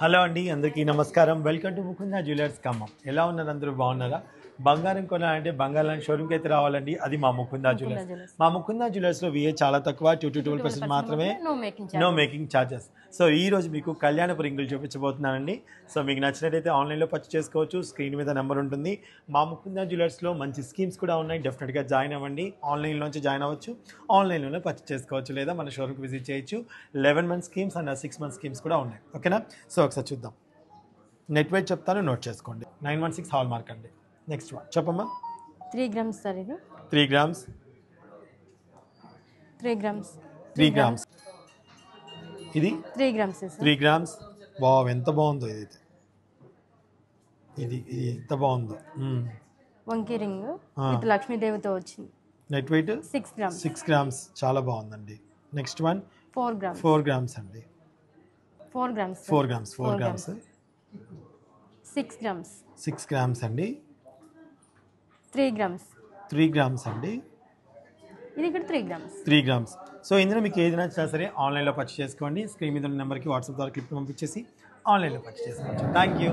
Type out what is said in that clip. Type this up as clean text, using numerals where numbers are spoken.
Hello అండి, అందరికీ నమస్కారం. Welcome to Mukunda jewellers Khammam. ఎలా ఉన్నారు? అందరూ బాగున్నారా? బంగారం కొనాలంటే బంగారం షోరూమ్కి అయితే రావాలండి. అది మా ముకుందా జ్యువెలర్స్. మా ముకుందా జ్యువెలర్స్లో విఏ చాలా తక్కువ, 2 to 12% మాత్రమే, నో మేకింగ్ ఛార్జెస్. సో ఈ రోజు మీకు కళ్యాణపు రింగులు చూపించబోతున్నానండి. సో మీకు నచ్చినట్టయితే ఆన్లైన్లో పర్చేస్ చేసుకోవచ్చు. స్క్రీన్ మీద నెంబర్ ఉంటుంది. మా ముకుందా జ్యువెలర్స్లో మంచి స్కీమ్స్ కూడా ఉన్నాయి. డెఫినెట్గా జాయిన్ అవ్వండి. ఆన్లైన్లోంచి జాయిన్ అవ్వచ్చు, ఆన్లైన్లోనే పర్చేస్ చేసుకోవచ్చు, లేదా మన షోరూమ్కి విజిట్ చేయొచ్చు. 11 month schemes and 6 month schemes కూడా ఉన్నాయి. ఓకేనా? సో ఒకసారి చూద్దాం. నెట్ వెయిట్ చెప్తాను, నోట్ చేసుకోండి. 916 హాల్ మార్క్ అండి. నెక్స్ట్ వన్ చెప్పమ్మా. 3 grams సార్ ఇది 3 grams. 3 grams 3 grams. ఇది 3 grams సార్ 3 grams. వావ్, ఎంత బాగుందో ఇదైతే. ఇది ఎంత బాగుందో. వంకీ రింగ్ విత్ లక్ష్మీదేవితో వచ్చింది. Net weight 6 grams 6 grams. చాలా బాగుందండి. నెక్స్ట్ వన్ 4 grams 4 grams అండి. 4 grams 4 grams 4 grams 6 grams 6 grams అండి. 3 grams 3 grams అండి. ఇది ఇక్కడ 3 grams 3 grams. సో ఇందులో మీకు ఏది నచ్చినా సరే ఆన్లైన్లో పర్చేస్ చేసుకోండి. స్క్రీన్ మీద ఉన్న నెంబర్కి వాట్సాప్ ద్వారా క్లిప్ పంపించేసి ఆన్లైన్లో పర్చేస్ చేసుకోవచ్చు. Thank you.